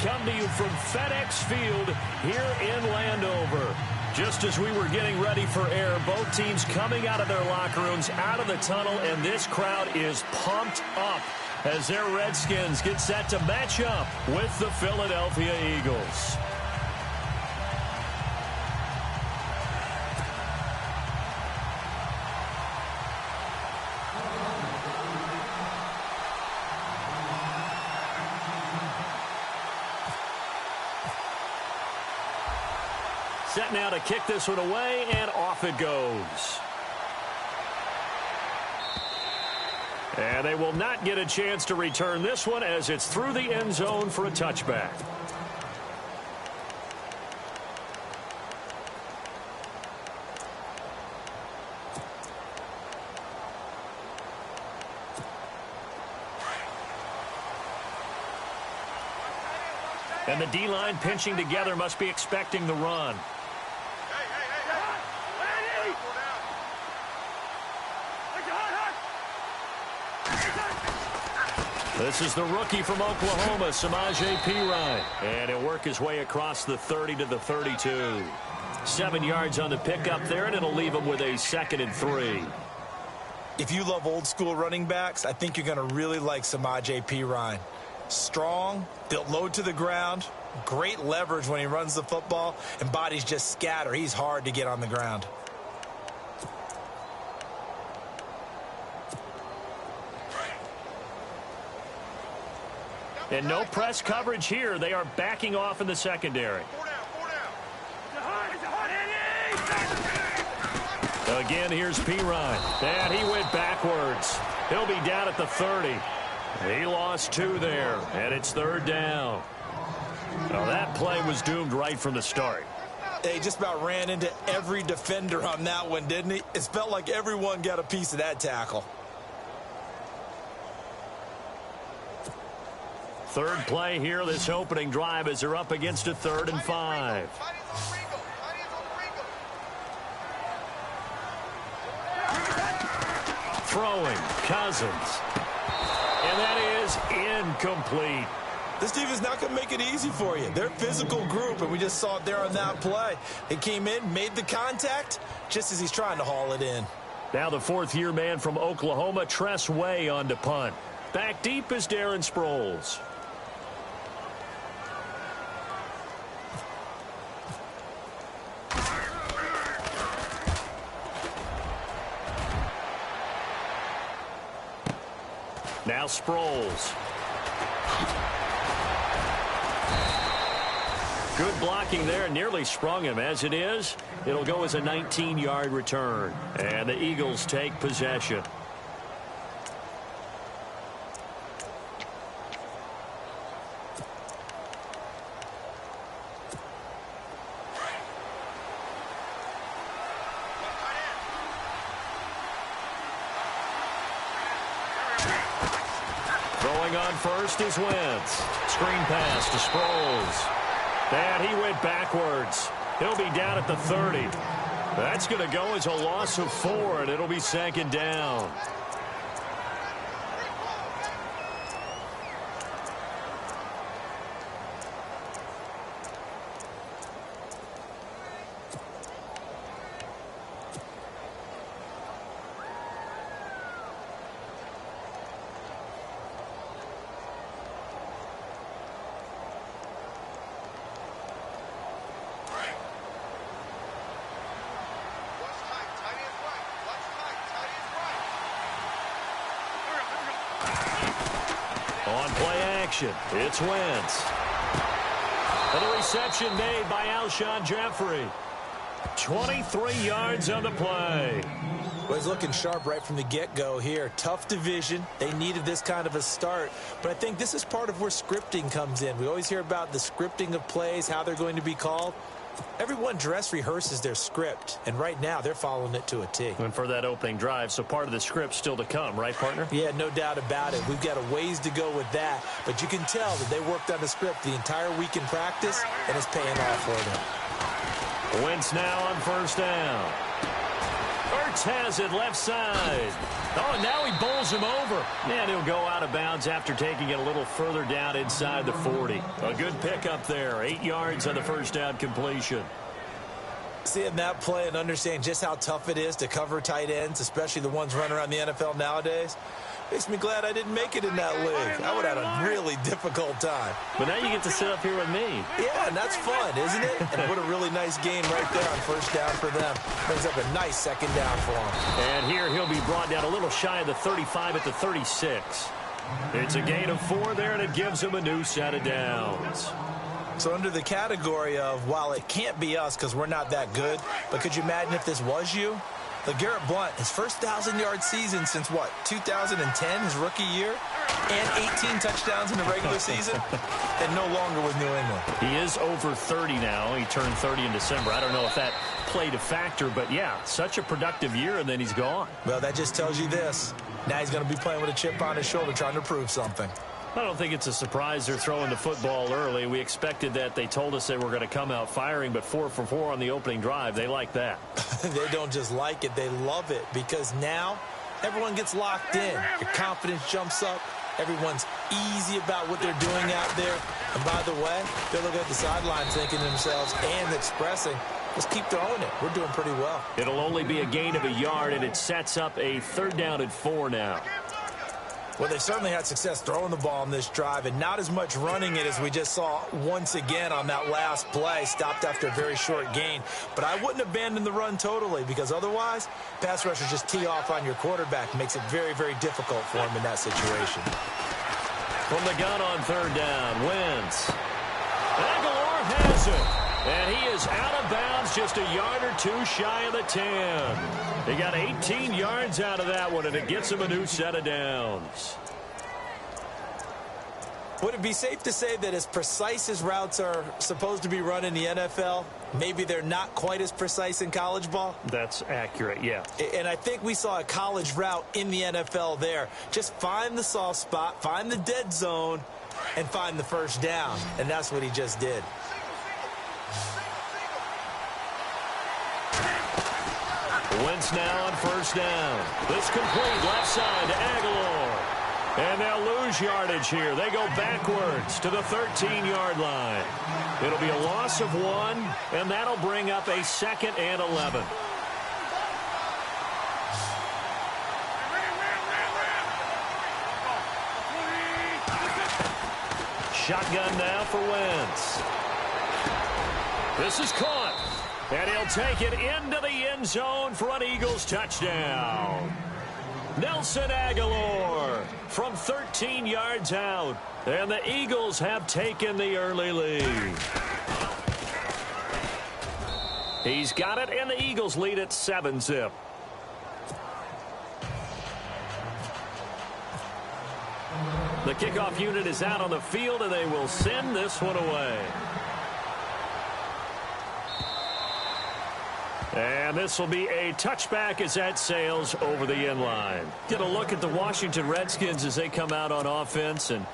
come to you from FedEx Field here in Landover. Just as we were getting ready for air, both teams coming out of their locker rooms, out of the tunnel, and this crowd is pumped up as their Redskins get set to match up with the Philadelphia Eagles. Set now to kick this one away, and off it goes. And they will not get a chance to return this one as it's through the end zone for a touchback. And the D-line pinching together must be expecting the run. This is the rookie from Oklahoma, Samaje Perine. And he'll work his way across the 30 to the 32. 7 yards on the pickup there, and it'll leave him with a 2nd and 3. If you love old-school running backs, I think you're going to really like Samaje Perine. Strong, built low to the ground, great leverage when he runs the football, and bodies just scatter. He's hard to get on the ground. And no press coverage here. They are backing off in the secondary. Again, here's Perine. And he went backwards. He'll be down at the 30. He lost 2 there, and it's 3rd down. Now that play was doomed right from the start. He just about ran into every defender on that one, didn't he? It felt like everyone got a piece of that tackle. 3rd play here, this opening drive, as they're up against a 3rd and 5. Throwing, Cousins. And that is incomplete. This team is not going to make it easy for you. They're a physical group, and we just saw it there on that play. He came in, made the contact, just as he's trying to haul it in. Now the 4th-year man from Oklahoma, Tress Way, on to punt. Back deep is Darren Sproles. Now Sproles. Good blocking there. Nearly sprung him. As it is, it'll go as a 19-yard return. And the Eagles take possession. Throwing on first is Wentz. Screen pass to Sproles. And he went backwards. He'll be down at the 30. That's going to go as a loss of 4, and it'll be 2nd down. On play action, it's Wentz. And the reception made by Alshon Jeffrey. 23 yards on the play. Well, he's looking sharp right from the get-go here. Tough division. They needed this kind of a start. But I think this is part of where scripting comes in. We always hear about the scripting of plays, how they're going to be called. Everyone dress rehearses their script, and right now they're following it to a T. And for that opening drive, so part of the script still to come, right, partner? Yeah, no doubt about it. We've got a ways to go with that, but you can tell that they worked on the script the entire week in practice, and it's paying off for them. Wentz now on 1st down. Wentz has it left side. Oh, and now he bowls him over. And he'll go out of bounds after taking it a little further down inside the 40. A good pickup there. 8 yards on the first down completion. Seeing that play and understanding just how tough it is to cover tight ends, especially the ones running around the NFL nowadays, makes me glad I didn't make it in that league. I would have had a really difficult time. But now you get to sit up here with me. Yeah, and that's fun, isn't it? And what a really nice game right there on first down for them. Brings up a nice second down for them. And here he'll be brought down a little shy of the 35 at the 36. It's a gain of 4 there, and it gives him a new set of downs. So under the category of, while it can't be us because we're not that good, but could you imagine if this was you? LeGarrette Blount, his first 1,000-yard season since, what, 2010, his rookie year? And 18 touchdowns in the regular season? And no longer with New England. He is over 30 now. He turned 30 in December. I don't know if that played a factor, but, yeah, such a productive year, and then he's gone. Well, that just tells you this. Now he's going to be playing with a chip on his shoulder trying to prove something. I don't think it's a surprise they're throwing the football early. We expected that. They told us they were going to come out firing, but 4 for 4 on the opening drive. They like that. They don't just like it. They love it because now everyone gets locked in. Your confidence jumps up. Everyone's easy about what they're doing out there. And by the way, they're looking at the sideline thinking to themselves and expressing, let's keep throwing it. We're doing pretty well. It'll only be a gain of a yard, and it sets up a 3rd down and 4 now. Well, they certainly had success throwing the ball on this drive and not as much running it as we just saw once again on that last play. Stopped after a very short gain. But I wouldn't abandon the run totally because otherwise, pass rushers just tee off on your quarterback. Makes it very, very difficult for him in that situation. From the gun on 3rd down, Wentz. Aguilar has it. And he is out of bounds just a yard or 2 shy of the 10. He got 18 yards out of that one, and it gets him a new set of downs. Would it be safe to say that as precise as routes are supposed to be run in the NFL, maybe they're not quite as precise in college ball? That's accurate, yeah. And I think we saw a college route in the NFL there. Just find the soft spot, find the dead zone, and find the first down. And that's what he just did. Wentz now on 1st down. This complete left side to Aguilar. And they'll lose yardage here. They go backwards to the 13-yard line. It'll be a loss of 1, and that'll bring up a 2nd and 11. Shotgun now for Wentz. This is caught. And he'll take it into the end zone for an Eagles touchdown. Nelson Aguilar from 13 yards out. And the Eagles have taken the early lead. He's got it, and the Eagles lead at 7-zip. The kickoff unit is out on the field, and they will send this one away. And this will be a touchback as that sails over the end line. Get a look at the Washington Redskins as they come out on offense. And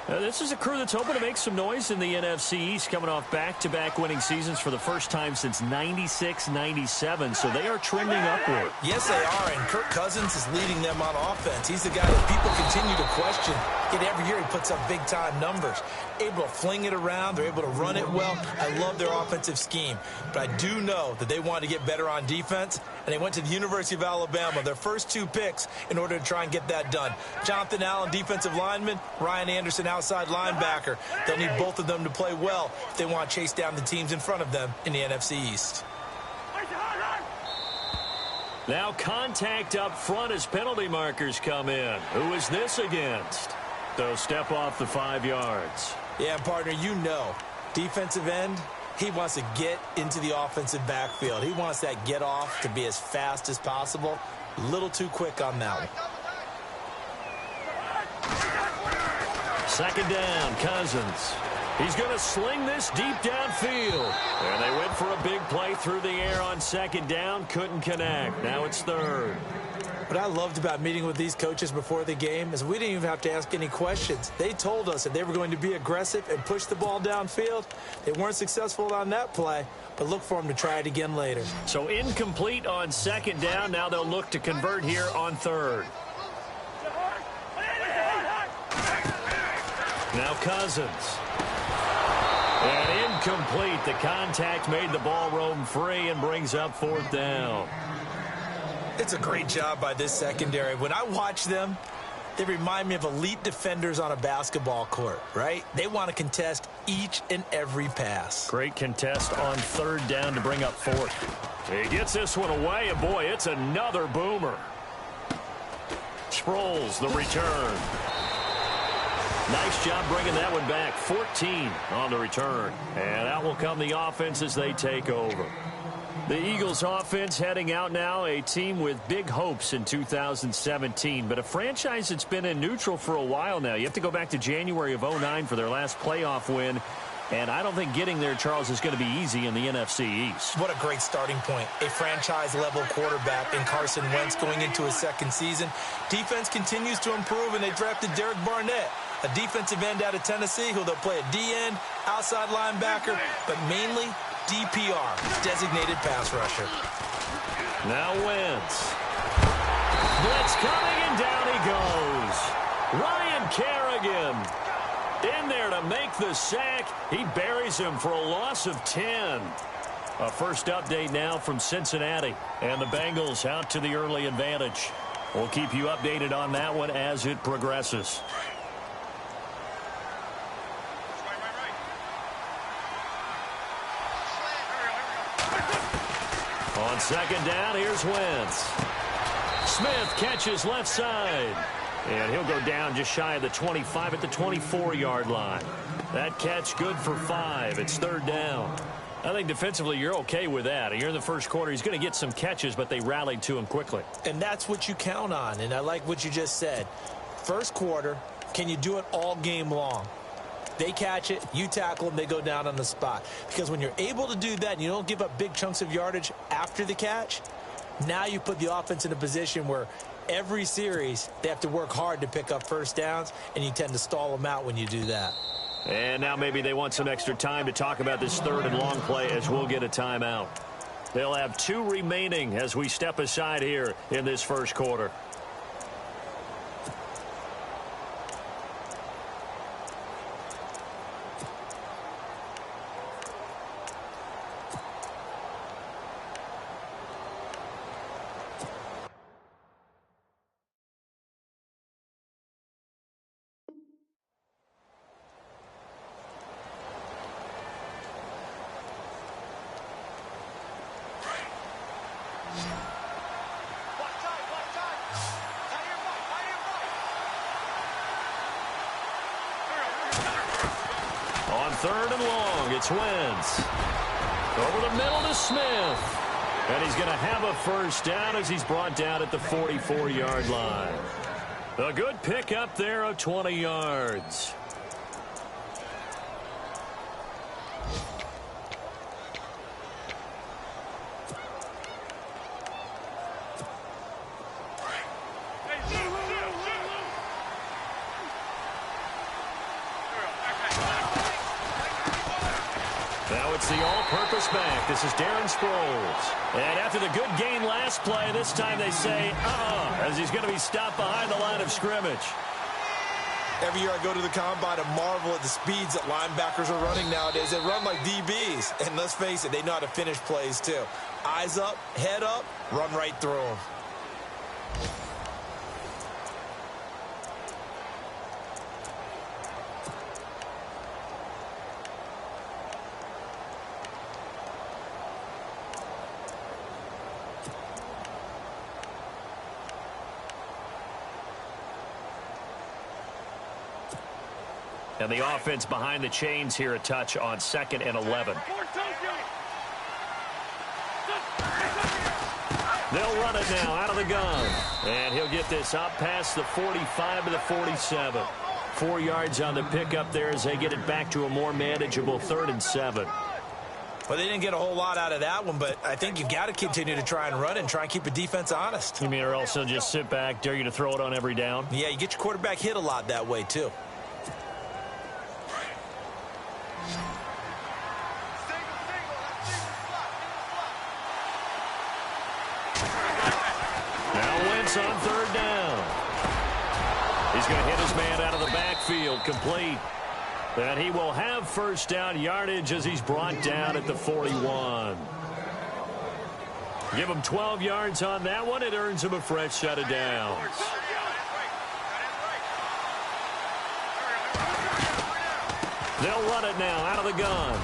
this is a crew that's hoping to make some noise in the NFC East, coming off back-to-back winning seasons for the first time since 96-97. So they are trending upward. Yes, they are. And Kirk Cousins is leading them on offense. He's the guy that people continue to question. Yet every year he puts up big-time numbers. Able to fling it around. They're able to run it well. I love their offensive scheme. But I do know that they want to get better on defense, and they went to the University of Alabama, their first 2 picks, in order to try and get that done. Jonathan Allen, defensive lineman, Ryan Anderson, outside linebacker. They'll need both of them to play well if they want to chase down the teams in front of them in the NFC East. Now contact up front as penalty markers come in. Who is this against? They'll step off the 5 yards. Yeah, partner, you know, defensive end, he wants to get into the offensive backfield. He wants that get off to be as fast as possible. A little too quick on that one. 2nd down, Cousins. He's going to sling this deep downfield. And they went for a big play through the air on second down. Couldn't connect. Now it's third. What I loved about meeting with these coaches before the game is we didn't even have to ask any questions. They told us that they were going to be aggressive and push the ball downfield. They weren't successful on that play, but look for them to try it again later. So incomplete on second down. Now they'll look to convert here on third. Now Cousins. And incomplete. The contact made the ball roam free and brings up fourth down. It's a great job by this secondary. When I watch them, they remind me of elite defenders on a basketball court, right? They want to contest each and every pass. Great contest on third down to bring up fourth. He gets this one away, and boy, it's another boomer. Sproles, the return. Nice job bringing that one back. 14 on the return. And out will come the offense as they take over. The Eagles offense heading out now, a team with big hopes in 2017, but a franchise that's been in neutral for a while now. You have to go back to January of 09 for their last playoff win, and I don't think getting there, Charles, is going to be easy in the NFC East. What a great starting point. A franchise-level quarterback in Carson Wentz going into his second season. Defense continues to improve, and they drafted Derek Barnett, a defensive end out of Tennessee who they'll play a D-end, outside linebacker, but mainly DPR, designated pass rusher. Now Wentz. Blitz coming, and down he goes. Ryan Kerrigan in there to make the sack. He buries him for a loss of 10. A first update now from Cincinnati, and the Bengals out to the early advantage. We'll keep you updated on that one as it progresses. On second down, here's Wentz. Smith catches left side. And he'll go down just shy of the 25 at the 24-yard line. That catch good for 5. It's third down. I think defensively you're okay with that. You're in the first quarter. He's going to get some catches, but they rallied to him quickly. And that's what you count on. And I like what you just said. First quarter, can you do it all game long? They catch it, you tackle them, they go down on the spot. Because when you're able to do that and you don't give up big chunks of yardage after the catch, now you put the offense in a position where every series they have to work hard to pick up first downs, and you tend to stall them out when you do that. And now maybe they want some extra time to talk about this third and long play as we'll get a timeout. They'll have 2 remaining as we step aside here in this first quarter. On third and long, it's Wentz. Over the middle to Smith. And he's going to have a first down as he's brought down at the 44-yard line. A good pick up there of 20 yards. Now it's the all-purpose back. This is Darren Sproles. And after the good gain last play, this time they say, as he's going to be stopped behind the line of scrimmage. Every year I go to the combine and marvel at the speeds that linebackers are running nowadays. They run like DBs. And let's face it, they know how to finish plays too. Eyes up, head up, run right through them. And the offense behind the chains here a touch on 2nd and 11. They'll run it now out of the gun. And he'll get this up past the 45 to the 47. 4 yards on the pickup there as they get it back to a more manageable 3rd and 7. Well, they didn't get a whole lot out of that one, but I think you've got to continue to try and run and try and keep the defense honest. You mean or also just sit back, dare you to throw it on every down? Yeah, you get your quarterback hit a lot that way, too. Now Wentz on 3rd down. He's going to hit his man out of the backfield, complete. And he will have 1st down yardage as he's brought down at the 41. Give him 12 yards on that one. It earns him a fresh set of downs. They'll run it now out of the gun.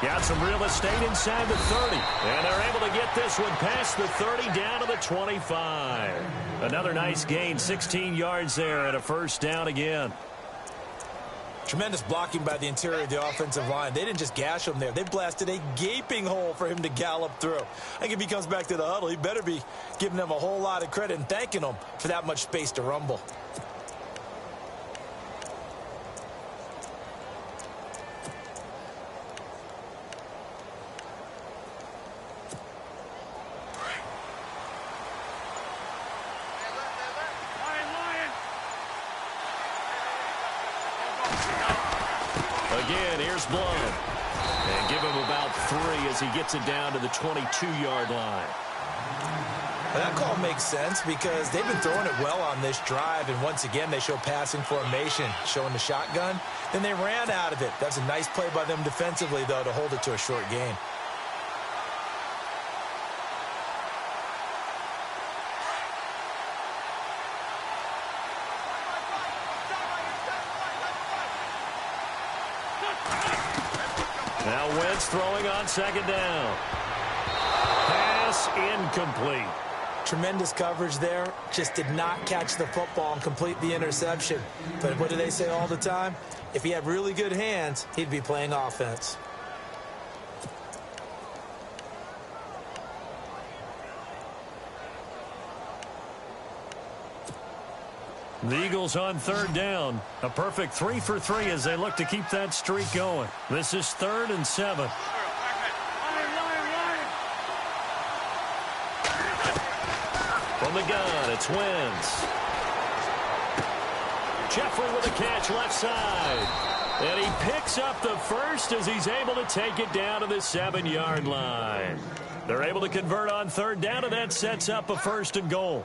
Got some real estate inside the 30. And they're able to get this one past the 30 down to the 25. Another nice gain, 16 yards there and a 1st down again. Tremendous blocking by the interior of the offensive line. They didn't just gash him there. They blasted a gaping hole for him to gallop through. I think if he comes back to the huddle, he better be giving them a whole lot of credit and thanking them for that much space to rumble. Again, here's Blunt. And give him about 3 as he gets it down to the 22-yard line. Well, that call makes sense because they've been throwing it well on this drive, and once again they show passing formation, showing the shotgun. Then they ran out of it. That's a nice play by them defensively, though, to hold it to a short gain. Now Wentz throwing on 2nd down. Pass incomplete. Tremendous coverage there. Just did not catch the football and complete the interception. But what do they say all the time? If he had really good hands, he'd be playing offense. The Eagles on 3rd down. A perfect 3 for 3 as they look to keep that streak going. This is 3rd and 7. From the gun, it's Wentz. Jeffrey with a catch left side. And he picks up the 1st as he's able to take it down to the 7-yard line. They're able to convert on 3rd down, and that sets up a 1st and goal.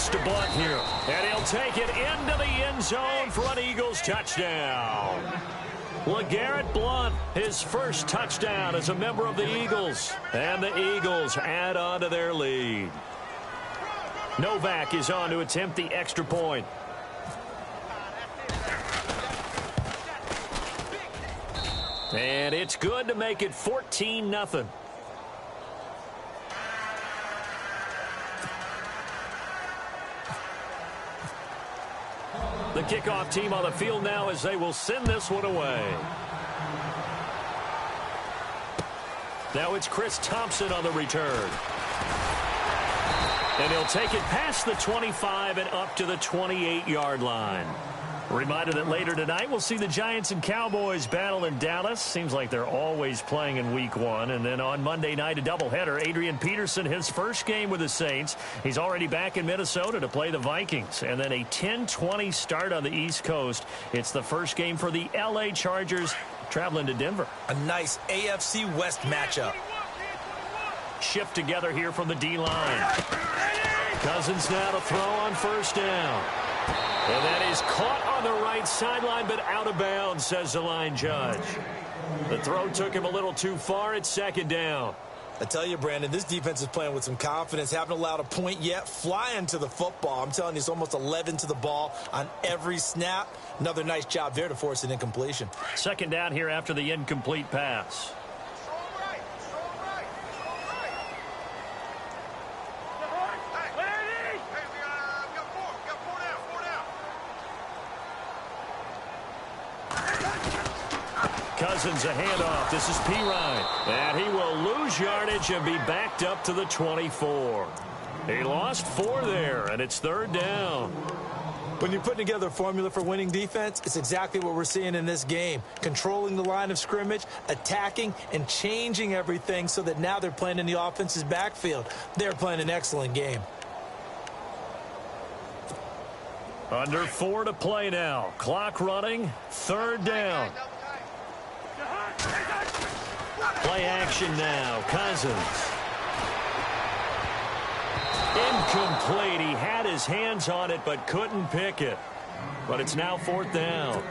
To Blunt here, and he'll take it into the end zone for an Eagles touchdown. LeGarrette Blunt, his 1st touchdown as a member of the Eagles, and the Eagles add on to their lead. Novak is on to attempt the extra point. And it's good to make it 14-0. The kickoff team on the field now as they will send this one away. Now it's Chris Thompson on the return. And he'll take it past the 25 and up to the 28-yard line. A reminder that later tonight we'll see the Giants and Cowboys battle in Dallas. Seems like they're always playing in week 1. And then on Monday night, a doubleheader. Adrian Peterson, his 1st game with the Saints. He's already back in Minnesota to play the Vikings. And then a 10-20 start on the East Coast. It's the 1st game for the L.A. Chargers traveling to Denver. A nice AFC West matchup. Shift together here from the D-line. Cousins now to throw on 1st down. And that is caught on the right sideline, but out of bounds, says the line judge. The throw took him a little too far. It's 2nd down. I tell you, Brandon, this defense is playing with some confidence. Haven't allowed a point yet. Flying to the football. I'm telling you, it's almost 11 to the ball on every snap. Another nice job there to force an incompletion. 2nd down here after the incomplete pass. Cousins a handoff. This is Pirine. And he will lose yardage and be backed up to the 24. He lost 4 there, and it's 3rd down. When you're putting together a formula for winning defense, it's exactly what we're seeing in this game. Controlling the line of scrimmage, attacking, and changing everything so that now they're playing in the offense's backfield. They're playing an excellent game. Under 4 to play now. Clock running. 3rd down. Play action now. Cousins. Incomplete. He had his hands on it but couldn't pick it. But it's now 4th down.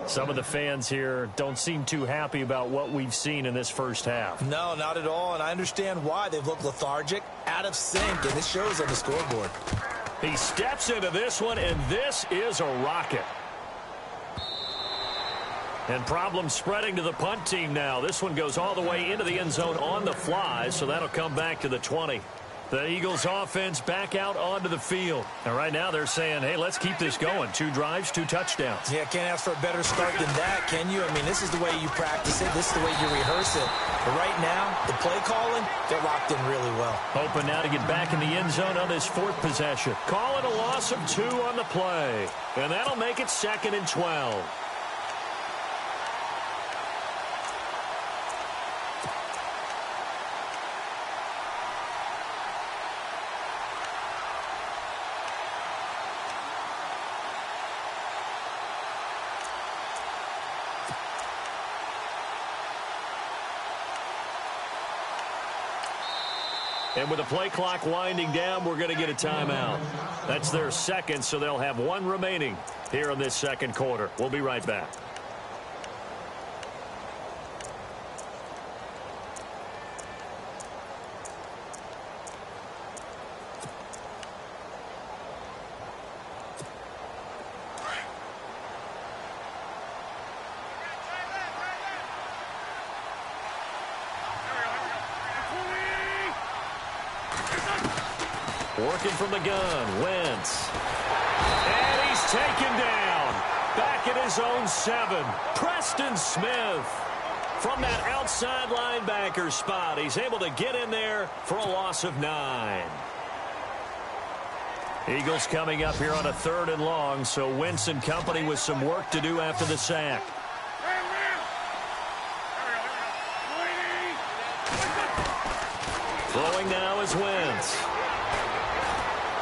Some of the fans here don't seem too happy about what we've seen in this first half. No, not at all, and I understand why. They've looked lethargic, out of sync, and this shows on the scoreboard. He steps into this one, and this is a rocket. And problems spreading to the punt team now. This one goes all the way into the end zone on the fly, so that'll come back to the 20. The Eagles offense back out onto the field. And right now they're saying, hey, let's keep this going. 2 drives, 2 touchdowns. Yeah, can't ask for a better start than that, can you? I mean, this is the way you practice it. This is the way you rehearse it. But right now, the play calling, they're locked in really well. Hoping now to get back in the end zone on this 4th possession. Calling a loss of 2 on the play. And that'll make it 2nd and 12. And with the play clock winding down, we're going to get a timeout. That's their 2nd, so they'll have 1 remaining here in this 2nd quarter. We'll be right back. Working from the gun, Wentz. And he's taken down. Back at his own 7. Preston Smith. From that outside linebacker spot, he's able to get in there for a loss of 9. Eagles coming up here on a 3rd and long, so Wentz and company with some work to do after the sack. Throwing now is Wentz.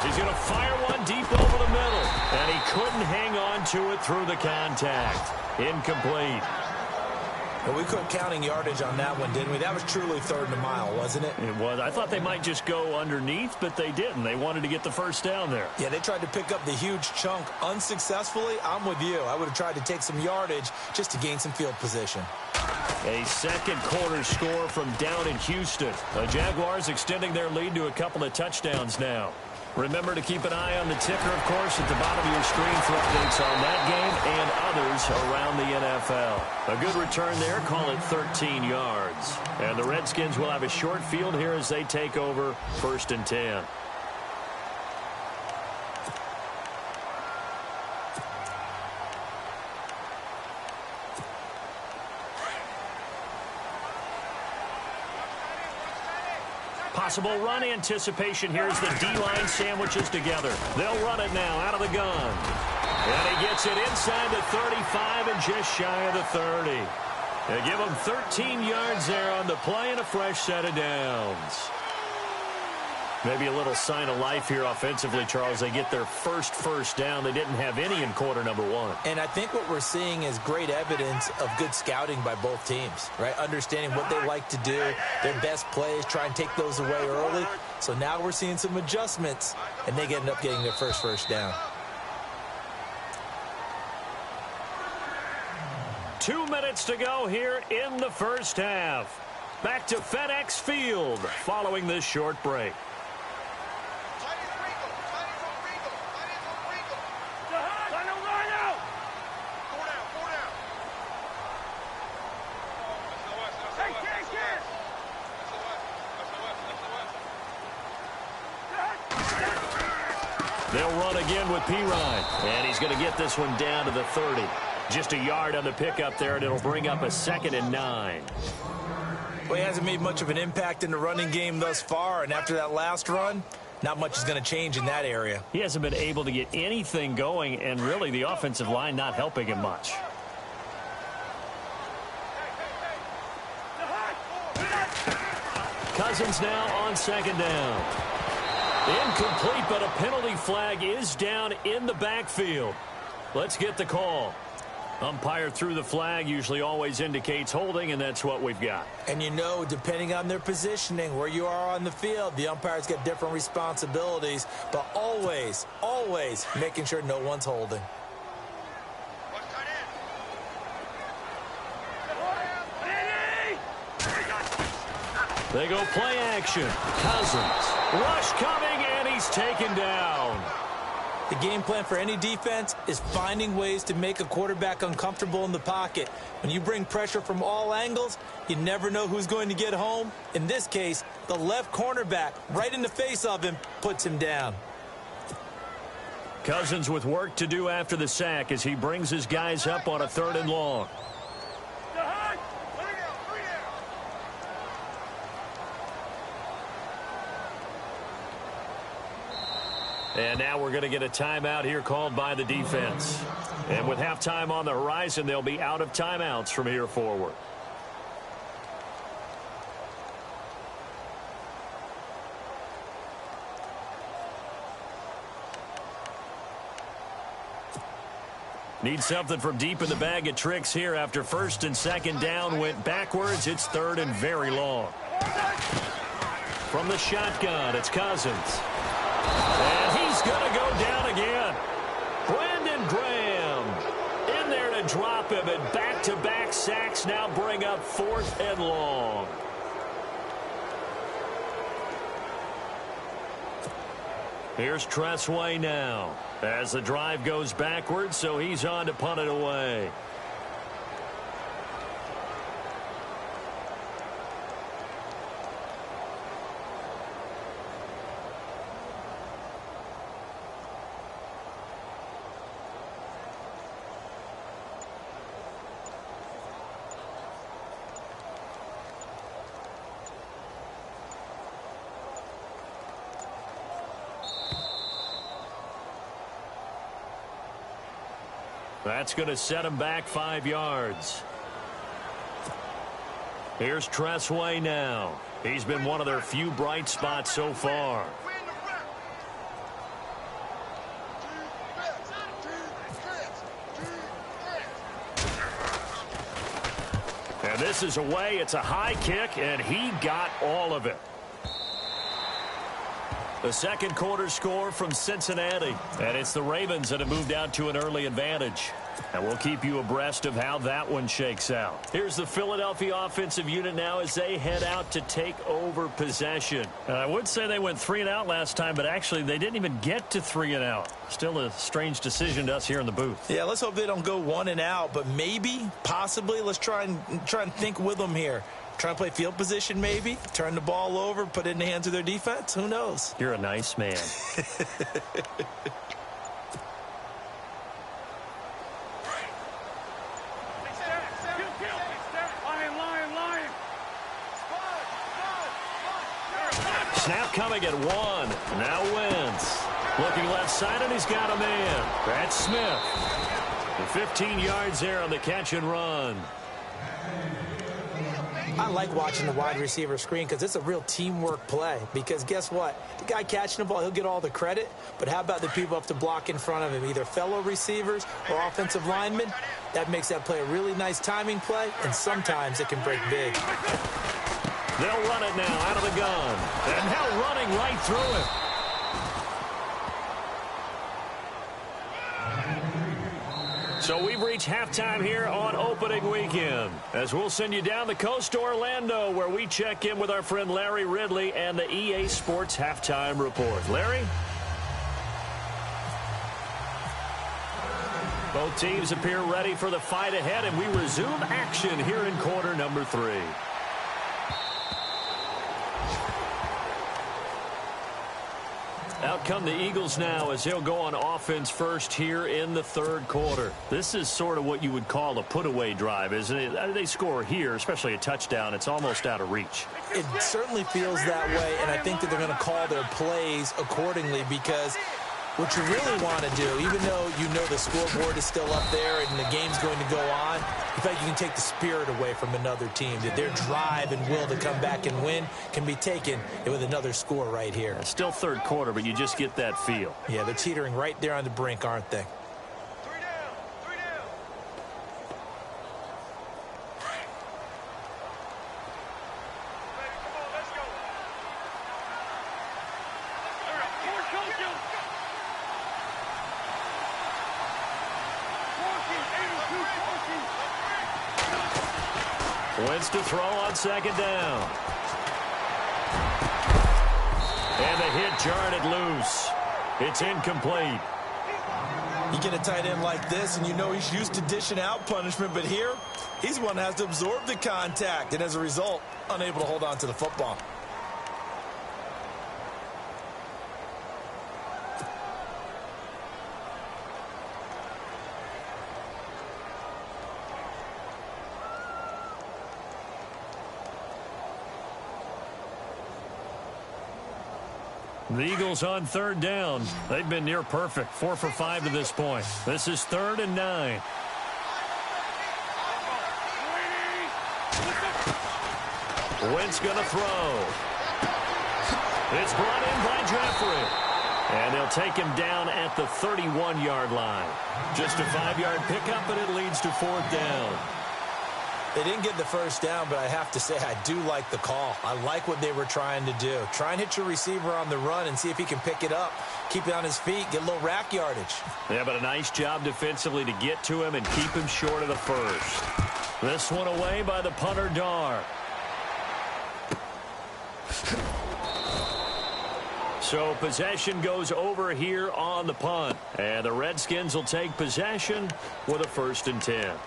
He's going to fire one deep over the middle. And he couldn't hang on to it through the contact. Incomplete. Well, we quit counting yardage on that one, didn't we? That was truly 3rd and a mile, wasn't it? It was. I thought they might just go underneath, but they didn't. They wanted to get the 1st down there. Yeah, they tried to pick up the huge chunk unsuccessfully. I'm with you. I would have tried to take some yardage just to gain some field position. A 2nd quarter score from down in Houston. The Jaguars extending their lead to a couple of touchdowns now. Remember to keep an eye on the ticker, of course, at the bottom of your screen for updates on that game and others around the NFL. A good return there, call it 13 yards. And the Redskins will have a short field here as they take over 1st and 10. Possible run anticipation here as the D-line sandwiches together. They'll run it now out of the gun. And he gets it inside the 35 and just shy of the 30. They give him 13 yards there on the play and a fresh set of downs. Maybe a little sign of life here offensively, Charles. They get their first down. They didn't have any in quarter number 1. And I think what we're seeing is great evidence of good scouting by both teams, right? Understanding what they like to do, their best plays, try and take those away early. So now we're seeing some adjustments, and they end up getting their first down. 2 minutes to go here in the first half. Back to FedEx Field following this short break. They'll run again with Pirine. And he's going to get this one down to the 30. Just a yard on the pickup there, and it'll bring up a 2nd and 9. Well, he hasn't made much of an impact in the running game thus far, and after that last run, not much is going to change in that area. He hasn't been able to get anything going, and really the offensive line not helping him much. Cousins now on 2nd down. Incomplete, but a penalty flag is down in the backfield. Let's get the call. Umpire threw the flag, usually always indicates holding, and that's what we've got. And you know, depending on their positioning, where you are on the field, the umpires get different responsibilities, but always, always making sure no one's holding. They go play action. Cousins. Rush coming, and he's taken down. The game plan for any defense is finding ways to make a quarterback uncomfortable in the pocket. When you bring pressure from all angles, you never know who's going to get home. In this case, the left cornerback, right in the face of him, puts him down. Cousins with work to do after the sack as he brings his guys up on a 3rd and long. And now we're going to get a timeout here called by the defense. And with halftime on the horizon, they'll be out of timeouts from here forward. Need something from deep in the bag of tricks here after 1st and 2nd down went backwards. It's 3rd and very long. From the shotgun, it's Cousins. And he's going to go down again. Brandon Graham in there to drop him, and back-to-back sacks now bring up 4th and long. Here's Tressway now as the drive goes backwards, so he's on to punt it away. That's going to set him back 5 yards. Here's Tressway now. He's been one of their few bright spots so far. And this is away. It's a high kick, and he got all of it. The 2nd quarter score from Cincinnati. And it's the Ravens that have moved out to an early advantage. And we'll keep you abreast of how that one shakes out. Here's the Philadelphia offensive unit now as they head out to take over possession. I would say they went 3 and out last time, but actually they didn't even get to 3 and out. Still a strange decision to us here in the booth. Yeah, let's hope they don't go 1 and out, but maybe, possibly, let's try and think with them here. Try and play field position maybe, turn the ball over, put it in the hands of their defense. Who knows? You're a nice man. Snap coming at 1. Now Wentz. Looking left side, and he's got a man. That's Smith. The 15 yards there on the catch and run. I like watching the wide receiver screen because it's a real teamwork play. Because guess what? The guy catching the ball, he'll get all the credit. But how about the people up to block in front of him? Either fellow receivers or offensive linemen. That makes that play a really nice timing play, and sometimes it can break big. They'll run it now out of the gun. And now running right through him. So we've reached halftime here on opening weekend, as we'll send you down the coast to Orlando, where we check in with our friend Larry Ridley and the EA Sports Halftime Report. Larry? Both teams appear ready for the fight ahead, and we resume action here in quarter number 3. Out come the Eagles now as they'll go on offense first here in the third quarter. This is sort of what you would call a put-away drive, isn't it? They score here, especially a touchdown. It's almost out of reach. It certainly feels that way, and I think that they're going to call their plays accordingly because what you really want to do, even though you know the scoreboard is still up there and the game's going to go on, in fact, you can take the spirit away from another team, that their drive and will to come back and win can be taken with another score right here. Still third quarter, but you just get that feel. Yeah, they're teetering right there on the brink, aren't they? Wentz to throw on second down. And the hit jarred it loose. It's incomplete. You get a tight end like this, and you know he's used to dishing out punishment, but here, he's the one that has to absorb the contact, and as a result, unable to hold on to the football. The Eagles on third down. They've been near perfect. 4 for 5 to this point. This is 3rd and 9. Wentz going to throw. It's brought in by Jeffrey. And they'll take him down at the 31-yard line. Just a 5-yard pickup, and it leads to 4th down. They didn't get the first down, but I have to say I do like the call. I like what they were trying to do. Try and hit your receiver on the run and see if he can pick it up, keep it on his feet, get a little rack yardage. Yeah, but a nice job defensively to get to him and keep him short of the first. This one away by the punter, Dar. So possession goes over here on the punt. And the Redskins will take possession with a 1st and 10.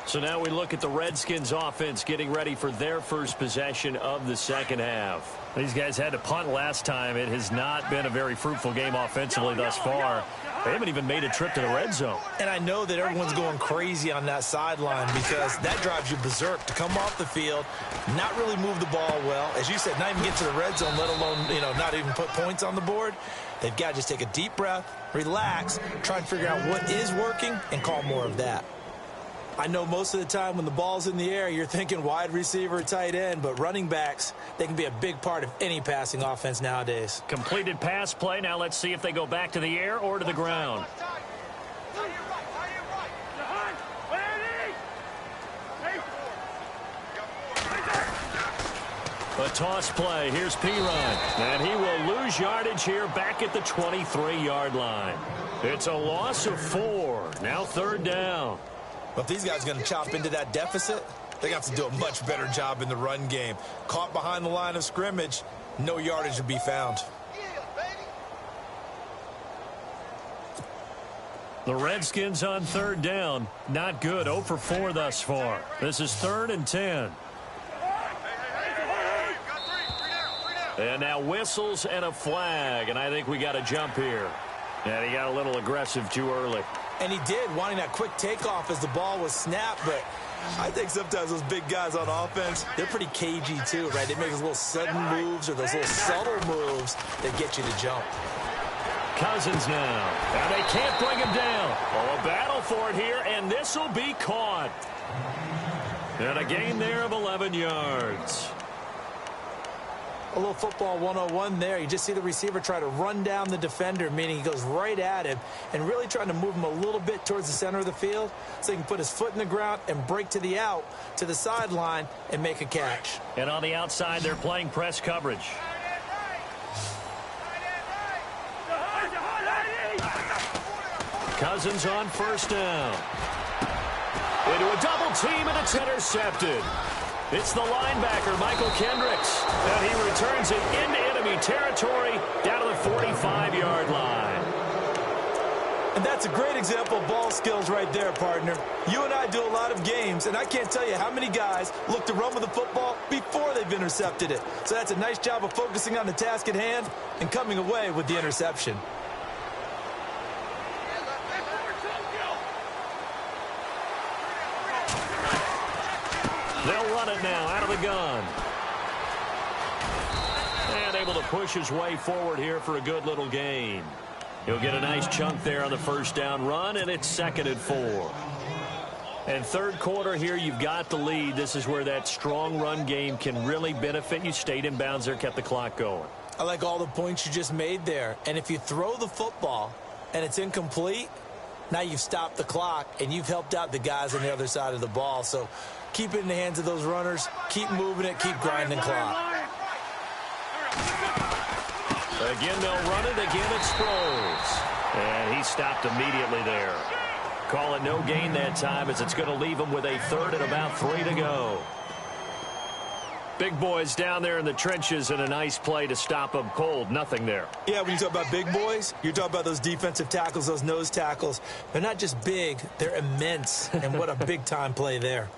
So now we look at the Redskins offense getting ready for their first possession of the second half. These guys had to punt last time. It has not been a very fruitful game offensively thus far. They haven't even made a trip to the red zone. And I know that everyone's going crazy on that sideline because that drives you berserk to come off the field, not really move the ball well. As you said, not even get to the red zone, let alone, not even put points on the board. They've got to just take a deep breath, relax, try and figure out what is working and call more of that. I know most of the time when the ball's in the air, you're thinking wide receiver, tight end, but running backs, they can be a big part of any passing offense nowadays. Completed pass play. Now let's see if they go back to the air or to the ground. A toss play. Here's P-Run. And he will lose yardage here back at the 23-yard line. It's a loss of 4. Now 3rd down. But if these guys are going to chop into that deficit, they have to do a much better job in the run game. Caught behind the line of scrimmage, no yardage to be found. The Redskins on 3rd down. Not good. 0 for 4 thus far. This is 3rd and 10. And now whistles and a flag. And I think we got a jump here. And he got a little aggressive too early. And he did, wanting that quick takeoff as the ball was snapped. But I think sometimes those big guys on offense, they're pretty cagey too, right? They make those little sudden moves or those little subtle moves that get you to jump. Cousins now. And they can't bring him down. Oh, a battle for it here, and this will be caught. And a gain there of 11 yards. A little football 101 there. You just see the receiver try to run down the defender, meaning he goes right at him and really trying to move him a little bit towards the center of the field so he can put his foot in the ground and break to the out, to the sideline, and make a catch. And on the outside, they're playing press coverage. Cousins on 1st down. Into a double team, and it's intercepted. It's the linebacker, Michael Kendricks, and he returns it into enemy territory down to the 45-yard line. And that's a great example of ball skills right there, partner. You and I do a lot of games, and I can't tell you how many guys look to run with the football before they've intercepted it. So that's a nice job of focusing on the task at hand and coming away with the interception. They'll run it now out of the gun. And able to push his way forward here for a good little gain. He'll get a nice chunk there on the first down run, and it's 2nd and 4. And third quarter here, you've got the lead. This is where that strong run game can really benefit you. Stayed in bounds there, kept the clock going. I like all the points you just made there. And if you throw the football and it's incomplete, now you've stopped the clock and you've helped out the guys on the other side of the ball. So keep it in the hands of those runners. Keep moving it. Keep grinding clock. Again, they'll run it. Again, it's Sproles. And he stopped immediately there. Call it no gain that time as it's going to leave him with a 3rd and about 3 to go. Big boys down there in the trenches and a nice play to stop them cold. Nothing there. Yeah, when you talk about big boys, you're talking about those defensive tackles, those nose tackles. They're not just big, they're immense. And what a big-time play there.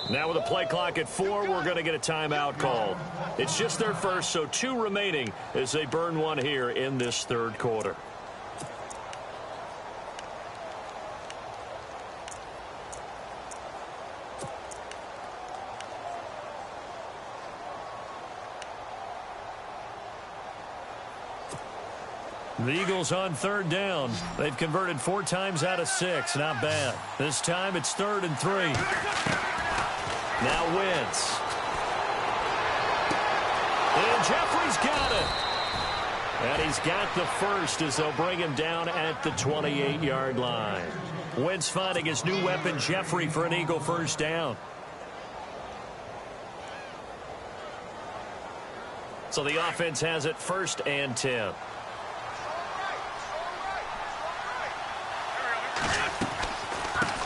Now with a play clock at 4, we're going to get a timeout called. It's just their first, so 2 remaining as they burn one here in this third quarter. The Eagles on 3rd down. They've converted 4 times out of 6. Not bad. This time it's 3rd and 3. Now Wentz. And Jeffrey's got it. And he's got the first as they'll bring him down at the 28-yard line. Wentz finding his new weapon, Jeffrey, for an Eagle first down. So the offense has it 1st and 10.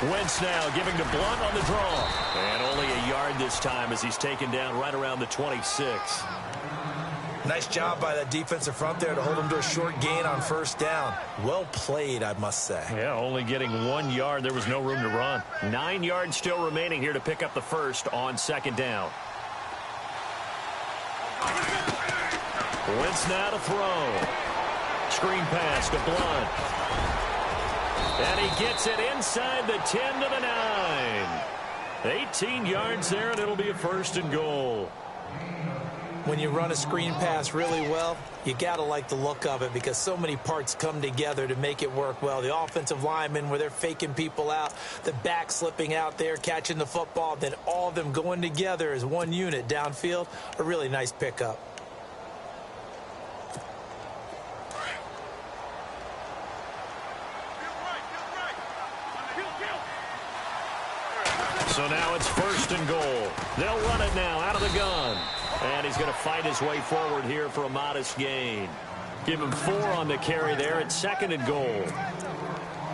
Wentz now giving to Blunt on the draw. And only a yard this time as he's taken down right around the 26. Nice job by that defensive front there to hold him to a short gain on 1st down. Well played, I must say. Yeah, only getting 1 yard. There was no room to run. 9 yards still remaining here to pick up the first on 2nd down. Wentz now to throw. Screen pass to Blunt. And he gets it inside the 10 to the 9. 18 yards there, and it'll be a 1st and goal. When you run a screen pass really well, you got to like the look of it because so many parts come together to make it work well. The offensive linemen, where they're faking people out, the back slipping out there, catching the football, then all of them going together as one unit downfield, a really nice pickup. So now it's 1st and goal. They'll run it now out of the gun. And he's going to fight his way forward here for a modest gain. Give him 4 on the carry there. It's 2nd and goal.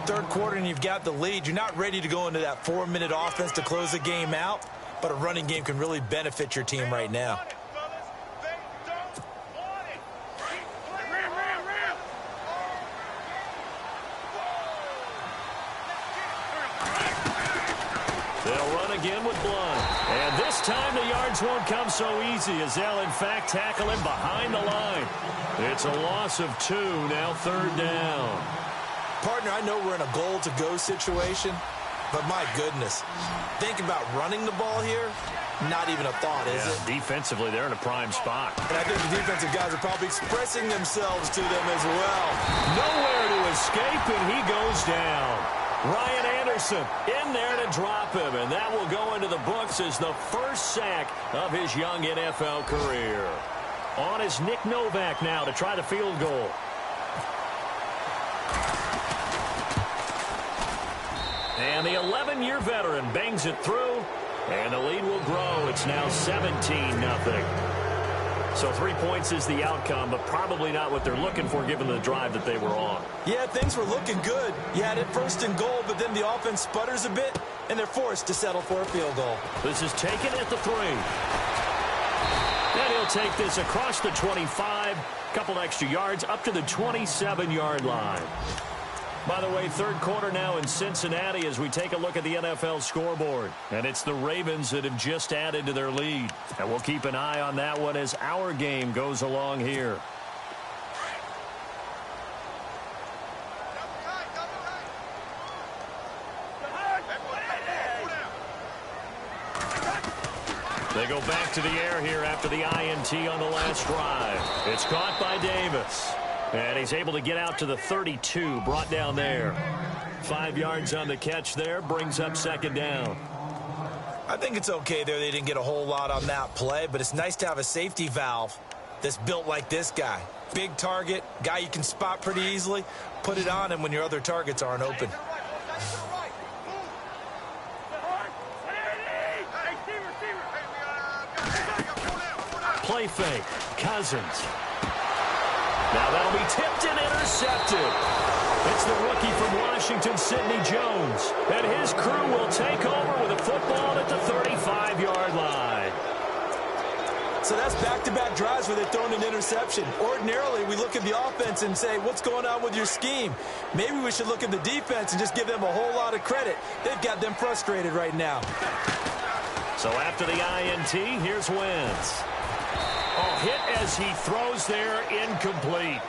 Third quarter and you've got the lead. You're not ready to go into that 4-minute offense to close the game out, but a running game can really benefit your team right now. They'll run again with Blunt. And this time the yards won't come so easy as they'll, in fact, tackle him behind the line. It's a loss of 2, now 3rd down. Partner, I know we're in a goal-to-go situation, but my goodness, think about running the ball here. Not even a thought, is it? Defensively, they're in a prime spot. And I think the defensive guys are probably expressing themselves to them as well. Nowhere to escape, and he goes down. Ryan Anderson in there to drop him, and that will go into the books as the first sack of his young NFL career. On is Nick Novak now to try the field goal. And the 11-year veteran bangs it through, and the lead will grow. It's now 17-0. So 3 points is the outcome, but probably not what they're looking for given the drive that they were on. Yeah, things were looking good. You had it first and goal, but then the offense sputters a bit, and they're forced to settle for a field goal. This is taken at the 3. And he'll take this across the 25, couple extra yards up to the 27-yard line. By the way, third quarter now in Cincinnati as we take a look at the NFL scoreboard. And it's the Ravens that have just added to their lead. And we'll keep an eye on that one as our game goes along here. They go back to the air here after the INT on the last drive. It's caught by Davis. And he's able to get out to the 32, brought down there. 5 yards on the catch there, brings up second down. I think it's okay there. They didn't get a whole lot on that play, but it's nice to have a safety valve that's built like this guy. Big target, guy you can spot pretty easily. Put it on him when your other targets aren't open. Play fake, Cousins. Now that'll be tipped and intercepted. It's the rookie from Washington, Sidney Jones. And his crew will take over with a football at the 35-yard line. So that's back-to-back drives where they've thrown an interception. Ordinarily, we look at the offense and say, what's going on with your scheme? Maybe we should look at the defense and just give them a whole lot of credit. They've got them frustrated right now. So after the INT, here's Wentz. Oh, hit as he throws there, incomplete.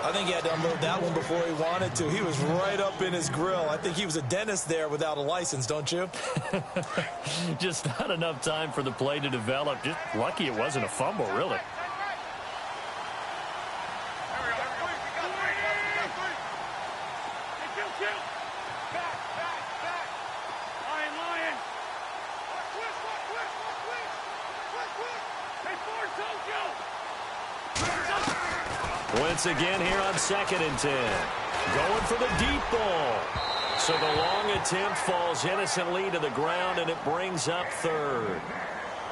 I think he had to unload that one before he wanted to. He was right up in his grill. I think he was a dentist there without a license, don't you? Just not enough time for the play to develop. Just lucky it wasn't a fumble, really. Once again here on 2nd and 10. Going for the deep ball. So the long attempt falls innocently to the ground, and it brings up third.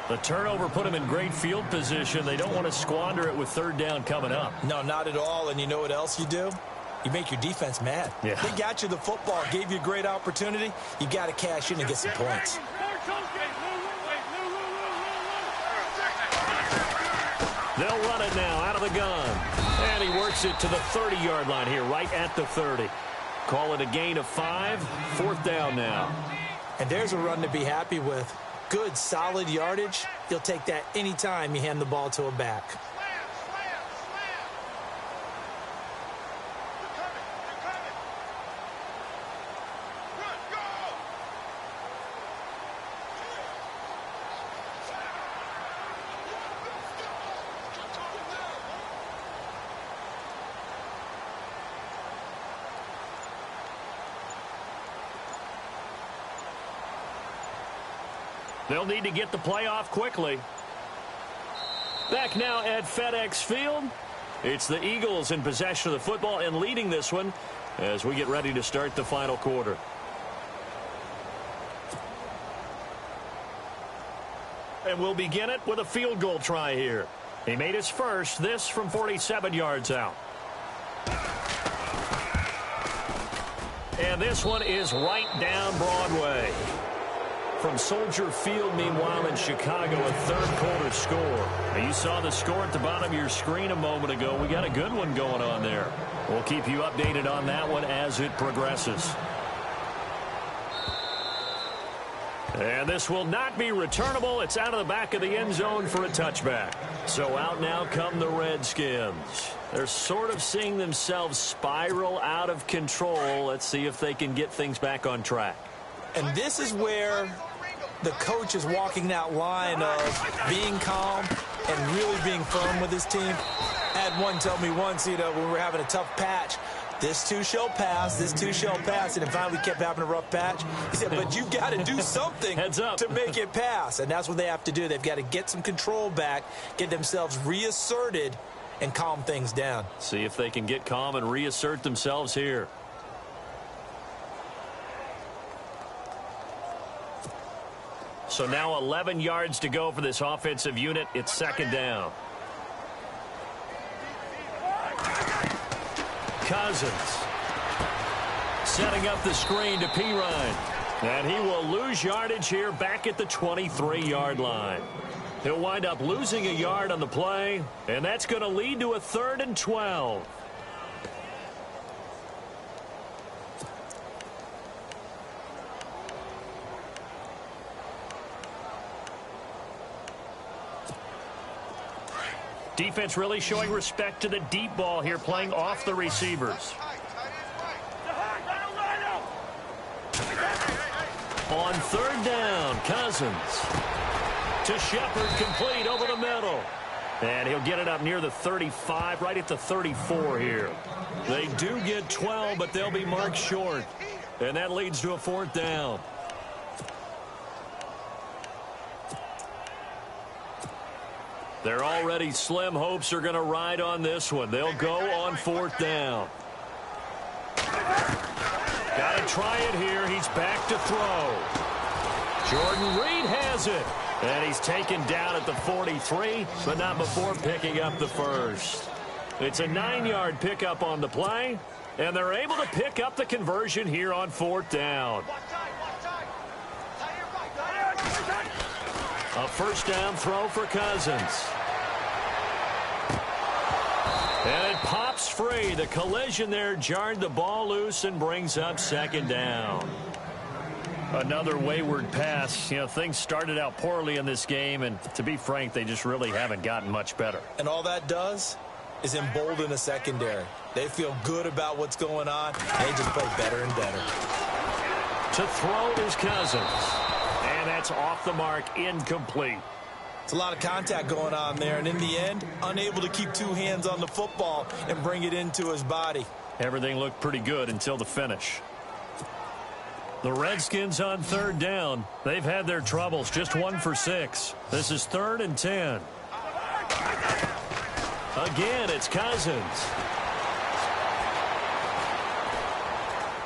The turnover put them in great field position. They don't want to squander it with third down coming up. No, not at all. And you know what else you do? You make your defense mad. Yeah. They got you the football, gave you a great opportunity. You got to cash in and get some points. They'll run it now out of the gun. And he works it to the 30-yard line here, right at the 30. Call it a gain of 5. 4th down now. And there's a run to be happy with. Good, solid yardage. You'll take that anytime you hand the ball to a back. They'll need to get the play off quickly. Back now at FedEx Field. It's the Eagles in possession of the football and leading this one as we get ready to start the final quarter. And we'll begin it with a field goal try here. He made his first, this from 47 yards out. And this one is right down Broadway. From Soldier Field, meanwhile, in Chicago, a third-quarter score. Now, you saw the score at the bottom of your screen a moment ago. We got a good one going on there. We'll keep you updated on that one as it progresses. And this will not be returnable. It's out of the back of the end zone for a touchback. So out now come the Redskins. They're sort of seeing themselves spiral out of control. Let's see if they can get things back on track. And this is where the coach is walking that line of being calm and really being firm with his team. I had one tell me once, when we were having a tough patch, this too shall pass, this too shall pass. And finally we kept having a rough patch. He said, but you've got to do something Heads up. to make it pass. And that's what they have to do. They've got to get some control back, get themselves reasserted, and calm things down. See if they can get calm and reassert themselves here. So now 11 yards to go for this offensive unit. It's second down. Cousins. Setting up the screen to Pirine. And he will lose yardage here back at the 23-yard line. He'll wind up losing a yard on the play, and that's going to lead to a 3rd and 12. Defense really showing respect to the deep ball here, playing off the receivers. On 3rd down, Cousins. To Shepard, complete over the middle. And he'll get it up near the 35, right at the 34 here. They do get 12, but they'll be marked short. And that leads to a 4th down. Their already slim hopes are going to ride on this one. They'll go on 4th down. Got to try it here. He's back to throw. Jordan Reed has it. And he's taken down at the 43, but not before picking up the first. It's a 9-yard pickup on the play, and they're able to pick up the conversion here on 4th down. A 1st down throw for Cousins. And it pops free. The collision there jarred the ball loose and brings up 2nd down. Another wayward pass. You know, things started out poorly in this game, and to be frank, they just really haven't gotten much better. And all that does is embolden a secondary. They feel good about what's going on. They just play better and better. To throw is Cousins. And that's off the mark, incomplete. It's a lot of contact going on there, and in the end, unable to keep 2 hands on the football and bring it into his body. Everything looked pretty good until the finish. The Redskins on 3rd down. They've had their troubles, just 1 for 6. This is 3rd and 10. Again, it's Cousins.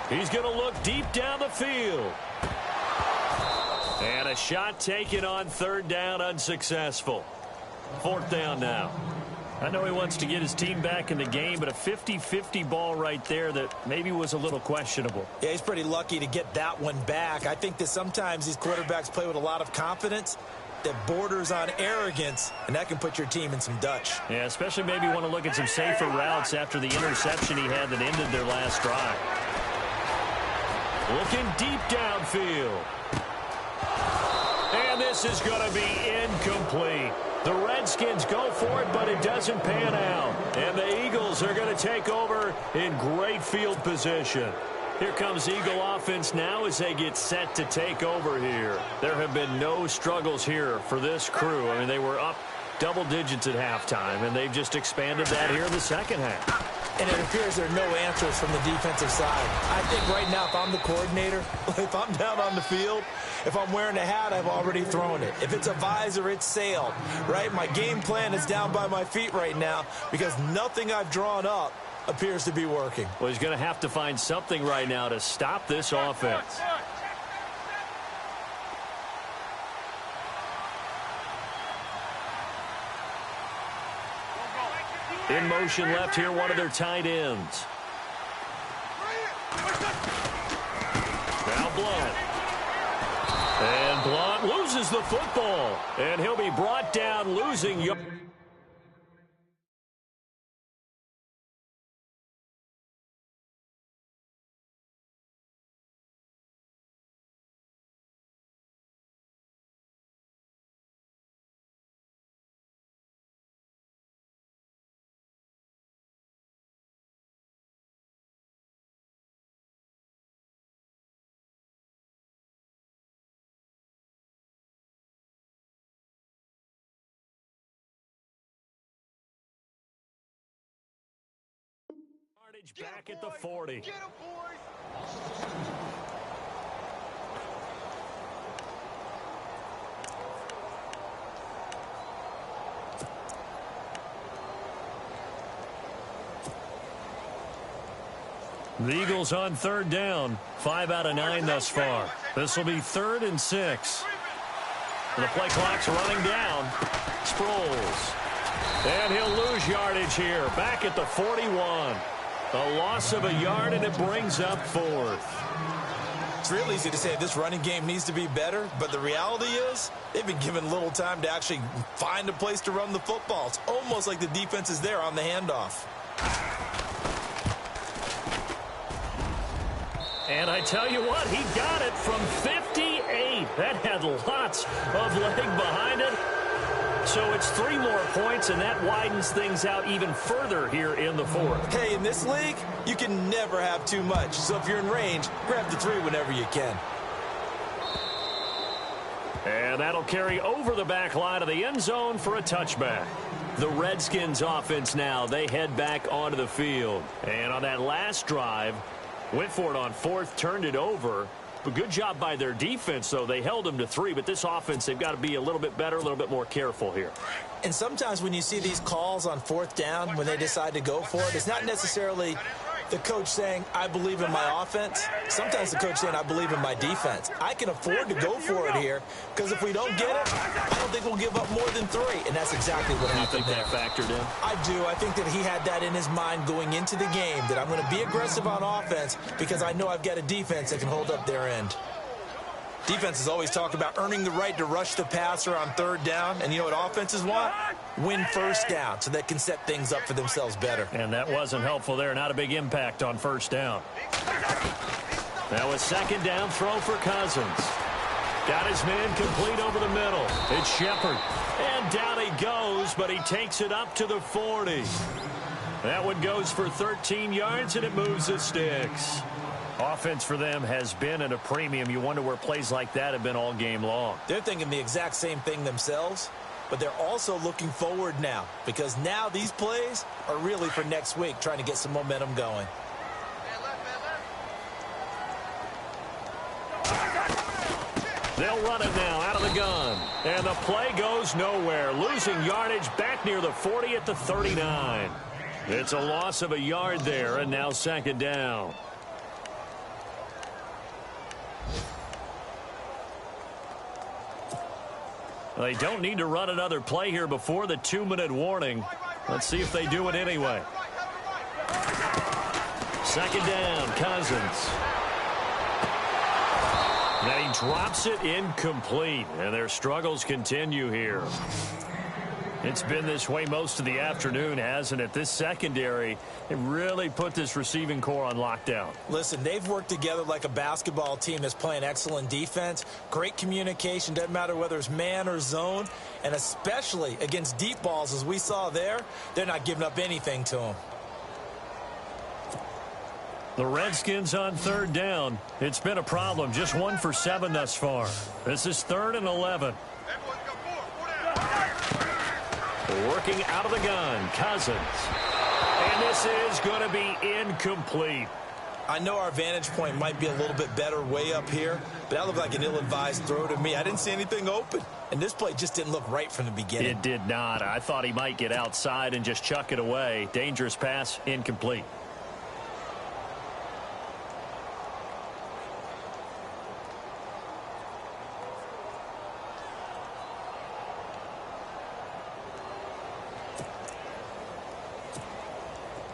He's going to look deep down the field. And a shot taken on 3rd down, unsuccessful. 4th down now. I know he wants to get his team back in the game, but a 50-50 ball right there that maybe was a little questionable. Yeah, he's pretty lucky to get that one back. I think that sometimes these quarterbacks play with a lot of confidence that borders on arrogance, and that can put your team in some Dutch. Yeah, especially maybe want to look at some safer routes after the interception he had that ended their last drive. Looking deep downfield. And this is going to be incomplete. The Redskins go for it, but it doesn't pan out. And the Eagles are going to take over in great field position. Here comes Eagle offense now as they get set to take over here. There have been no struggles here for this crew. I mean, they were up double digits at halftime, and they've just expanded that here in the second half. And it appears there are no answers from the defensive side. I think right now, if I'm the coordinator, if I'm down on the field, if I'm wearing a hat, I've already thrown it. If it's a visor, it's sailed, right? My game plan is down by my feet right now because nothing I've drawn up appears to be working. Well, he's going to have to find something right now to stop this offense. In motion left here, one of their tight ends. Now Blunt. And Blunt loses the football. And he'll be brought down losing. Back at the 40. Get him, boys. The Eagles on 3rd down. 5 out of 9 thus far. This will be 3rd and 6. The play clock's running down. Sproles. And he'll lose yardage here. Back at the 41. A loss of a yard, and it brings up fourth. It's real easy to say this running game needs to be better, but the reality is they've been given little time to actually find a place to run the football. It's almost like the defense is there on the handoff. And I tell you what, he got it from 58. That had lots of leg behind it. So it's 3 more points, and that widens things out even further here in the fourth. Hey, in this league, you can never have too much. So if you're in range, grab the 3 whenever you can. And that'll carry over the back line of the end zone for a touchback. The Redskins offense now, they head back onto the field. And on that last drive, went for it on fourth, turned it over. But good job by their defense, though. They held them to 3, but this offense, they've got to be a little bit better, a little bit more careful here. And sometimes when you see these calls on fourth down, when they decide to go for it, it's not necessarily the coach saying, I believe in my offense. Sometimes the coach saying, I believe in my defense. I can afford to go for it here, because if we don't get it, I don't think we'll give up more than 3. And that's exactly what happened there. You think that factored in? I do. I think that he had that in his mind going into the game, that I'm going to be aggressive on offense because I know I've got a defense that can hold up their end. Defenses always talk about earning the right to rush the passer on third down. And you know what offenses want? Win first down so they can set things up for themselves better. And that wasn't helpful there. Not a big impact on first down. Now a second down throw for Cousins. Got his man complete over the middle. It's Shepard. And down he goes, but he takes it up to the 40. That one goes for 13 yards, and it moves the sticks. Offense for them has been at a premium. You wonder where plays like that have been all game long. They're thinking the exact same thing themselves, but they're also looking forward now, because now these plays are really for next week, trying to get some momentum going. They'll run it now out of the gun. And the play goes nowhere. Losing yardage back near the 40 at the 39. It's a loss of a yard there, and now second down. They don't need to run another play here before the 2-minute warning. Let's see if they do it anyway. Second down, Cousins. Now he drops it incomplete, and their struggles continue here. It's been this way most of the afternoon, hasn't it? This secondary, it really put this receiving core on lockdown. Listen, they've worked together like a basketball team that's playing excellent defense. Great communication, doesn't matter whether it's man or zone. And especially against deep balls, as we saw there, they're not giving up anything to them. The Redskins on third down. It's been a problem. Just 1 for 7 thus far. This is 3rd and 11. Working out of the gun, Cousins. And this is going to be incomplete. I know our vantage point might be a little bit better way up here, but that looked like an ill-advised throw to me. I didn't see anything open, and this play just didn't look right from the beginning. It did not. I thought he might get outside and just chuck it away. Dangerous pass, incomplete.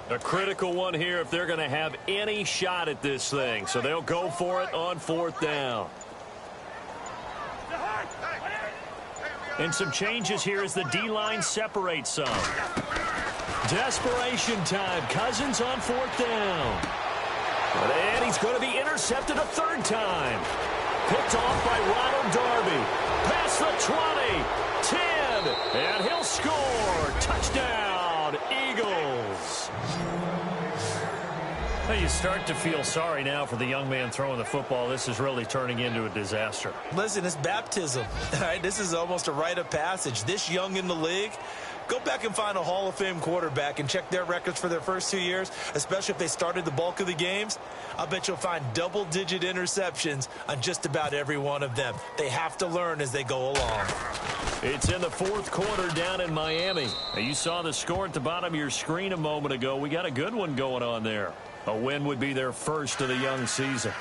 A critical one here if they're going to have any shot at this thing. So they'll go for it on 4th down. And some changes here as the D-line separates some. Desperation time. Cousins on 4th down. And he's going to be intercepted a 3rd time. Picked off by Ronald Darby. Past the 20. 10. And he'll score. Touchdown, Eagles. Well, you start to feel sorry now for the young man throwing the football. This is really turning into a disaster. Listen, it's baptism. All right, this is almost a rite of passage. This young in the league, go back and find a Hall of Fame quarterback and check their records for their first 2 years, especially if they started the bulk of the games. I'll bet you'll find double-digit interceptions on just about every one of them. They have to learn as they go along. It's in the 4th quarter down in Miami. Now, you saw the score at the bottom of your screen a moment ago. We got a good one going on there. A win would be their first of the young season.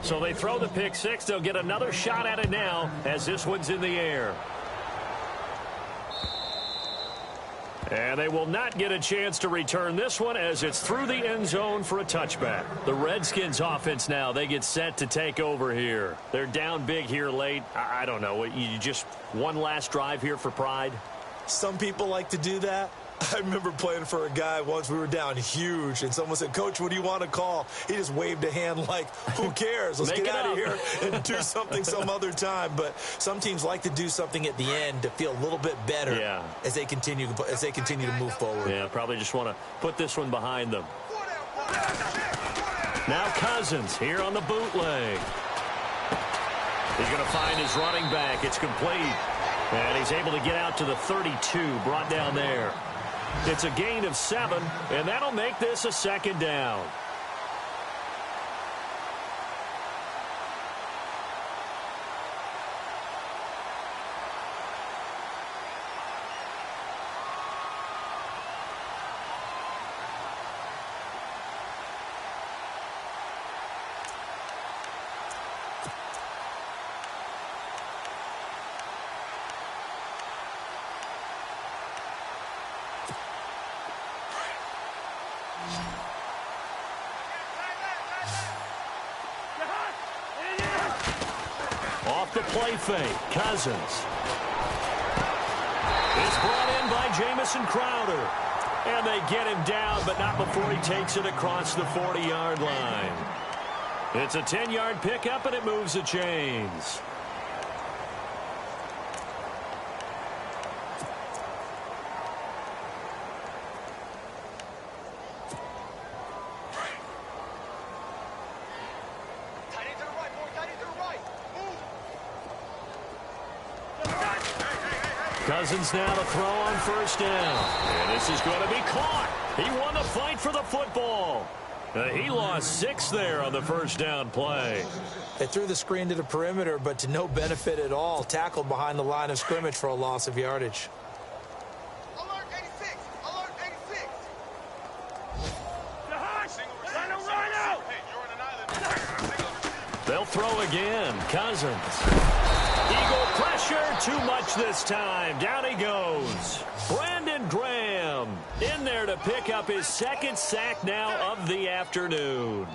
So they throw the pick 6. They'll get another shot at it now as this one's in the air. And they will not get a chance to return this one as it's through the end zone for a touchback. The Redskins offense now, they get set to take over here. They're down big here late. I don't know. You just one last drive here for pride? Some people like to do that. I remember playing for a guy once. We were down huge, and someone said, "Coach, what do you want to call?" He just waved a hand like, who cares? Let's get out of here and do something some other time. But some teams like to do something at the end to feel a little bit better as they continue to move forward. Yeah, probably just want to put this one behind them. Now Cousins here on the bootleg. He's going to find his running back. It's complete. And he's able to get out to the 32, brought down there. It's a gain of 7, and that'll make this a second down. Off the play fake, Cousins. It's brought in by Jamison Crowder. And they get him down, but not before he takes it across the 40-yard line. It's a 10-yard pickup, and it moves the chains. Cousins now to throw on first down. And this is going to be caught. He won the fight for the football. He lost 6 there on the first down play. They threw the screen to the perimeter, but to no benefit at all. Tackled behind the line of scrimmage for a loss of yardage. Alert 86! Alert 86! They'll throw again. Cousins. Eagle pressure, too much this time. Down he goes. Brandon Graham in there to pick up his second sack now of the afternoon.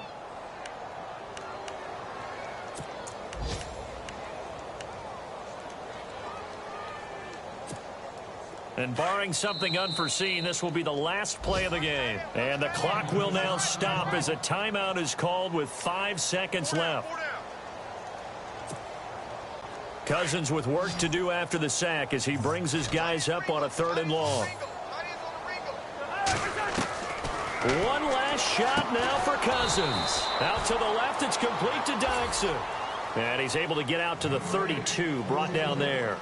And barring something unforeseen, this will be the last play of the game. And the clock will now stop as a timeout is called with 5 seconds left. Cousins with work to do after the sack as he brings his guys up on a 3rd and long. One last shot now for Cousins. Out to the left, it's complete to Dykson. And he's able to get out to the 32, brought down there.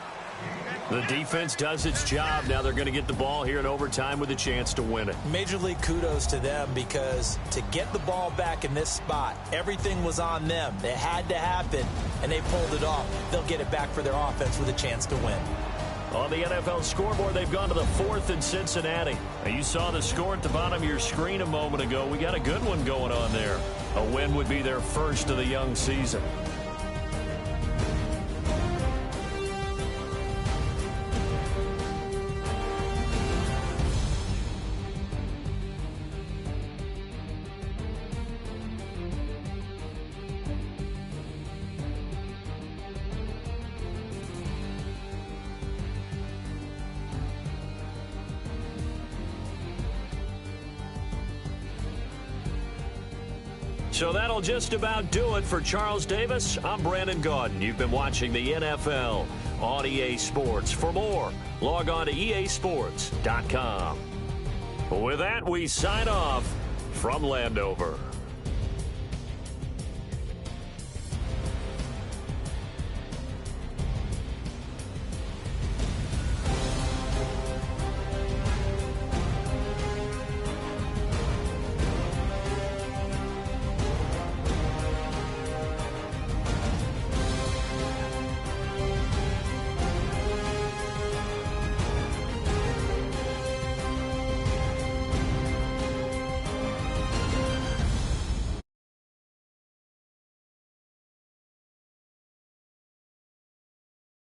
The defense does its job. Now they're going to get the ball here in overtime with a chance to win it. Major league kudos to them because to get the ball back in this spot, everything was on them. It had to happen, and they pulled it off. They'll get it back for their offense with a chance to win. On the NFL scoreboard, they've gone to the 4th in Cincinnati. Now, you saw the score at the bottom of your screen a moment ago. We got a good one going on there. A win would be their first of the young season. So that'll just about do it for Charles Davis. I'm Brandon Gaudin. You've been watching the NFL on EA Sports. For more, log on to easports.com. With that, we sign off from Landover.